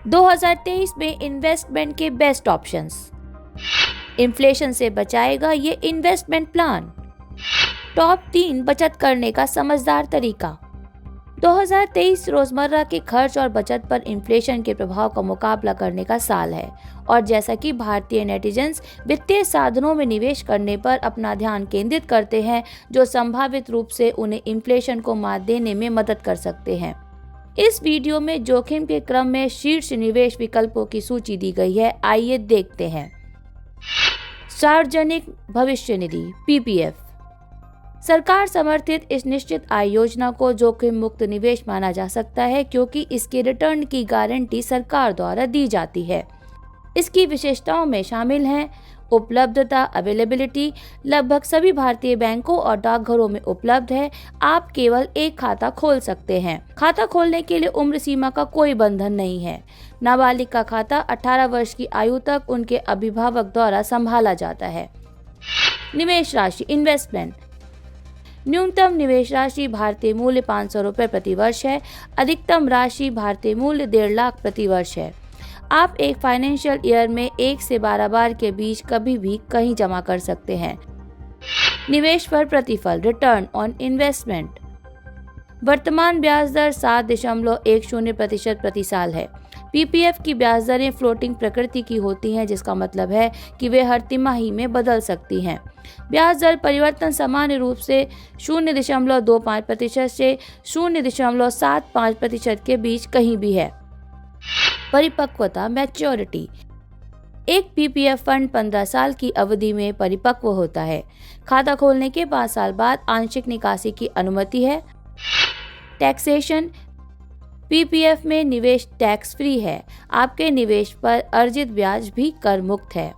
2023 में इन्वेस्टमेंट के best options. Inflation से बचाएगा ये इन्वेस्टमेंट प्लान। टॉप 3 बचत करने का समझदार तरीका। 2023 रोजमर्रा के खर्च और बचत पर इन्फ्लेशन के प्रभाव का मुकाबला करने का साल है और जैसा कि भारतीय नेटिजन्स वित्तीय साधनों में निवेश करने पर अपना ध्यान केंद्रित करते हैं जो संभावित रूप से उन्हें इन्फ्लेशन को मात देने में मदद कर सकते हैं। इस वीडियो में जोखिम के क्रम में शीर्ष निवेश विकल्पों की सूची दी गई है, आइए देखते हैं। सार्वजनिक भविष्य निधि पीपीएफ। सरकार समर्थित इस निश्चित आय योजना को जोखिम मुक्त निवेश माना जा सकता है क्योंकि इसके रिटर्न की गारंटी सरकार द्वारा दी जाती है। इसकी विशेषताओं में शामिल हैं उपलब्धता, अवेलेबिलिटी लगभग सभी भारतीय बैंकों और डाकघरों में उपलब्ध है। आप केवल एक खाता खोल सकते हैं। खाता खोलने के लिए उम्र सीमा का कोई बंधन नहीं है। नाबालिग का खाता 18 वर्ष की आयु तक उनके अभिभावक द्वारा संभाला जाता है। निवेश राशि इन्वेस्टमेंट। न्यूनतम निवेश राशि भारतीय मूल्य 500 रुपये प्रति वर्ष है। अधिकतम राशि भारतीय मूल्य 1.5 लाख प्रति वर्ष है। आप एक फाइनेंशियल ईयर में 1 से 12 बार के बीच कभी भी कहीं जमा कर सकते हैं। निवेश पर प्रतिफल रिटर्न ऑन इन्वेस्टमेंट। वर्तमान ब्याज दर 7.10% प्रति साल है। पीपीएफ की ब्याज दरें फ्लोटिंग प्रकृति की होती हैं जिसका मतलब है कि वे हर तिमाही में बदल सकती हैं। ब्याज दर परिवर्तन सामान्य रूप से 0.25% से 0.75% के बीच कहीं भी है। परिपक्वता मैच्योरिटी। एक पीपीएफ फंड 15 साल की अवधि में परिपक्व होता है। खाता खोलने के 5 साल बाद आंशिक निकासी की अनुमति है। टैक्सेशन। पीपीएफ में निवेश टैक्स फ्री है। आपके निवेश पर अर्जित ब्याज भी कर मुक्त है।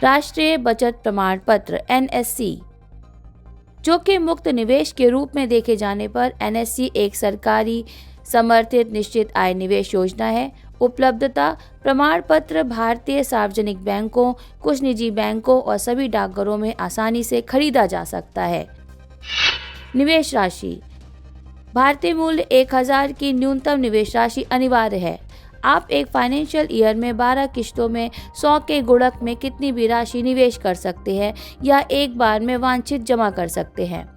राष्ट्रीय बचत प्रमाण पत्र एनएससी। जोखिम मुक्त निवेश के रूप में देखे जाने पर एनएससी एक सरकारी समर्थित निश्चित आय निवेश योजना है। उपलब्धता प्रमाण पत्र भारतीय सार्वजनिक बैंकों, कुछ निजी बैंकों और सभी डाकघरों में आसानी से खरीदा जा सकता है। निवेश राशि भारतीय मूल्य 1000 की न्यूनतम निवेश राशि अनिवार्य है। आप एक फाइनेंशियल ईयर में 12 किश्तों में 100 के गुणक में कितनी भी राशि निवेश कर सकते हैं या एक बार में वांछित जमा कर सकते हैं।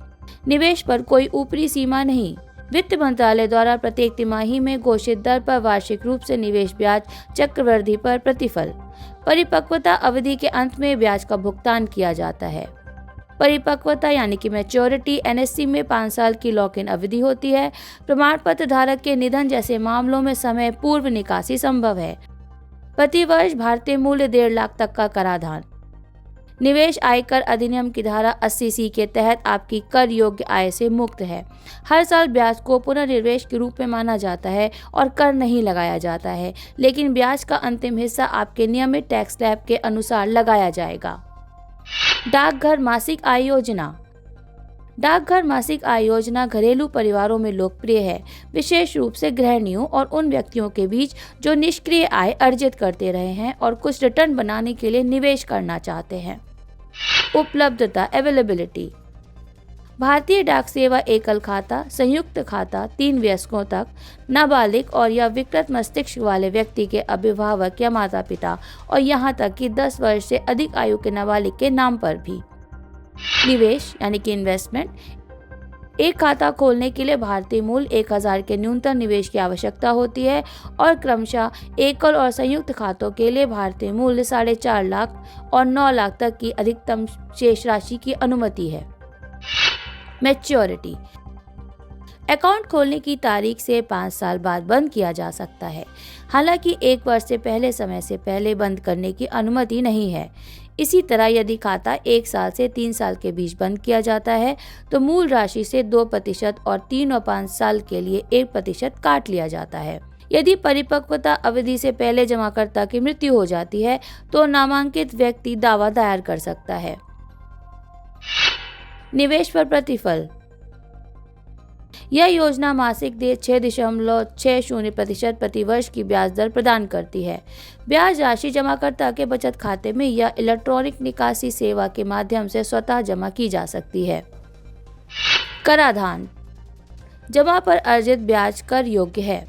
निवेश पर कोई ऊपरी सीमा नहीं। वित्त मंत्रालय द्वारा प्रत्येक तिमाही में घोषित दर पर वार्षिक रूप से निवेश ब्याज चक्रवृद्धि पर प्रतिफल। परिपक्वता अवधि के अंत में ब्याज का भुगतान किया जाता है। परिपक्वता यानी कि मैच्योरिटी एनएससी में 5 साल की लॉक इन अवधि होती है। प्रमाण पत्र धारक के निधन जैसे मामलों में समय पूर्व निकासी संभव है। प्रति वर्ष भारतीय मूल्य 1.5 लाख तक का कराधान। निवेश आयकर अधिनियम की धारा 80C के तहत आपकी कर योग्य आय से मुक्त है। हर साल ब्याज को पुनर्निवेश के रूप में माना जाता है और कर नहीं लगाया जाता है, लेकिन ब्याज का अंतिम हिस्सा आपके नियमित टैक्स स्लैब के अनुसार लगाया जाएगा। डाकघर मासिक आय योजना। डाकघर मासिक आय योजना घरेलू परिवारों में लोकप्रिय है, विशेष रूप से गृहिणियों और उन व्यक्तियों के बीच जो निष्क्रिय आय अर्जित करते रहे हैं और कुछ रिटर्न बनाने के लिए निवेश करना चाहते हैं। उपलब्धता अवेलेबिलिटी। भारतीय डाक सेवा एकल खाता, संयुक्त खाता 3 वयस्कों तक, नाबालिग और या विकृत मस्तिष्क वाले व्यक्ति के अभिभावक या माता पिता और यहाँ तक कि 10 वर्ष से अधिक आयु के नाबालिग के नाम पर भी। निवेश यानी कि इन्वेस्टमेंट। एक खाता खोलने के लिए भारतीय मूल्य 1000 के न्यूनतम निवेश की आवश्यकता होती है और क्रमशः एकल और संयुक्त खातों के लिए भारतीय मूल्य 4.5 लाख और 9 लाख तक की अधिकतम शेष राशि की अनुमति है। मैच्योरिटी। अकाउंट खोलने की तारीख से 5 साल बाद बंद किया जा सकता है। हालांकि 1 वर्ष से पहले समय से पहले बंद करने की अनुमति नहीं है। इसी तरह यदि खाता 1 साल से 3 साल के बीच बंद किया जाता है तो मूल राशि से 2% और 3 और 5 साल के लिए 1% काट लिया जाता है। यदि परिपक्वता अवधि से पहले जमाकर्ता की मृत्यु हो जाती है तो नामांकित व्यक्ति दावा दायर कर सकता है। निवेश पर प्रतिफल। यह योजना मासिक दर 6.60% प्रति वर्ष की ब्याज दर प्रदान करती है। ब्याज राशि जमाकर्ता के बचत खाते में या इलेक्ट्रॉनिक निकासी सेवा के माध्यम से स्वतः जमा की जा सकती है। कराधान। जमा पर अर्जित ब्याज कर योग्य है।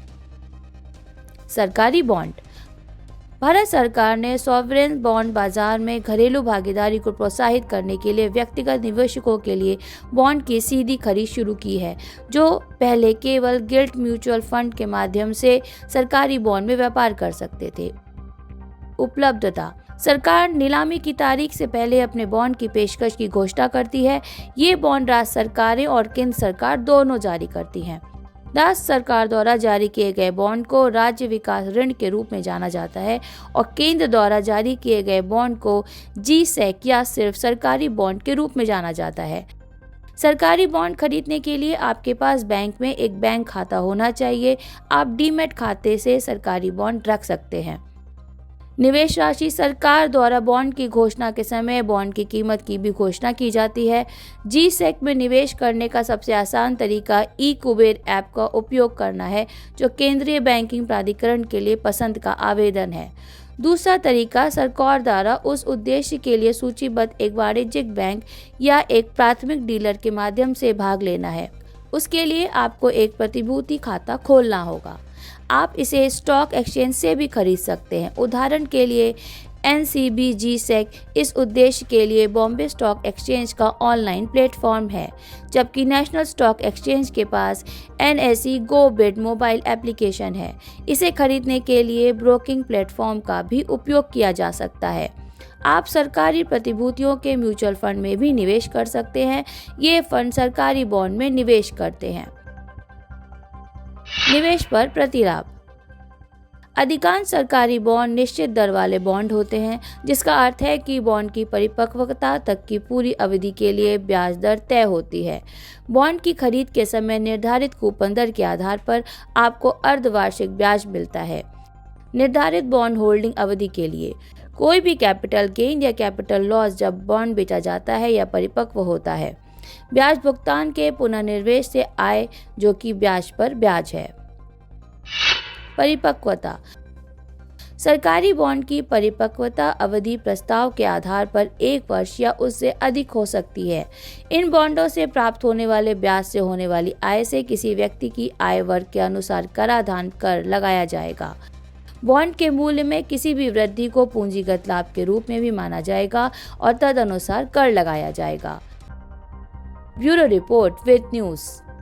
सरकारी बॉन्ड। भारत सरकार ने सॉवरेन बॉन्ड बाजार में घरेलू भागीदारी को प्रोत्साहित करने के लिए व्यक्तिगत निवेशकों के लिए बॉन्ड की सीधी खरीद शुरू की है, जो पहले केवल गिल्ट म्यूचुअल फंड के माध्यम से सरकारी बॉन्ड में व्यापार कर सकते थे। उपलब्धता। सरकार नीलामी की तारीख से पहले अपने बॉन्ड की पेशकश की घोषणा करती है। ये बॉन्ड राज्य सरकारें और केंद्र सरकार दोनों जारी करती हैं। राज्य सरकार द्वारा जारी किए गए बॉन्ड को राज्य विकास ऋण के रूप में जाना जाता है और केंद्र द्वारा जारी किए गए बॉन्ड को जी-सेक या सिर्फ सरकारी बॉन्ड के रूप में जाना जाता है। सरकारी बॉन्ड खरीदने के लिए आपके पास बैंक में एक बैंक खाता होना चाहिए। आप डीमैट खाते से सरकारी बॉन्ड रख सकते हैं। निवेश राशि। सरकार द्वारा बॉन्ड की घोषणा के समय बॉन्ड की कीमत की भी घोषणा की जाती है। जी-सेक में निवेश करने का सबसे आसान तरीका ई-कुबेर ऐप का उपयोग करना है, जो केंद्रीय बैंकिंग प्राधिकरण के लिए पसंद का आवेदन है। दूसरा तरीका सरकार द्वारा उस उद्देश्य के लिए सूचीबद्ध एक वाणिज्यिक बैंक या एक प्राथमिक डीलर के माध्यम से भाग लेना है। उसके लिए आपको एक प्रतिभूति खाता खोलना होगा। आप इसे स्टॉक एक्सचेंज से भी खरीद सकते हैं। उदाहरण के लिए NCBG-SEC इस उद्देश्य के लिए बॉम्बे स्टॉक एक्सचेंज का ऑनलाइन प्लेटफॉर्म है, जबकि नेशनल स्टॉक एक्सचेंज के पास NSE Go Bid mobile application है। इसे खरीदने के लिए ब्रोकिंग प्लेटफॉर्म का भी उपयोग किया जा सकता है। आप सरकारी प्रतिभूतियों के म्यूचुअल फंड में भी निवेश कर सकते हैं। ये फंड सरकारी बॉन्ड में निवेश करते हैं। निवेश पर प्रतिलाभ। अधिकांश सरकारी बॉन्ड निश्चित दर वाले बॉन्ड होते हैं, जिसका अर्थ है कि बॉन्ड की परिपक्वता तक की पूरी अवधि के लिए ब्याज दर तय होती है। बॉन्ड की खरीद के समय निर्धारित कूपन दर के आधार पर आपको अर्धवार्षिक ब्याज मिलता है। निर्धारित बॉन्ड होल्डिंग अवधि के लिए कोई भी कैपिटल गेन या कैपिटल लॉस जब बॉन्ड बेचा जाता है या परिपक्व होता है। ब्याज भुगतान के पुनर्निवेश से आय, जो कि ब्याज पर ब्याज है। परिपक्वता। सरकारी बॉन्ड की परिपक्वता अवधि प्रस्ताव के आधार पर 1 वर्ष या उससे अधिक हो सकती है। इन बॉन्डों से प्राप्त होने वाले ब्याज से होने वाली आय से किसी व्यक्ति की आय वर्ग के अनुसार कराधान कर लगाया जाएगा। बॉन्ड के मूल्य में किसी भी वृद्धि को पूंजीगत लाभ के रूप में भी माना जाएगा और तदनुसार कर लगाया जाएगा। Bureau report with news.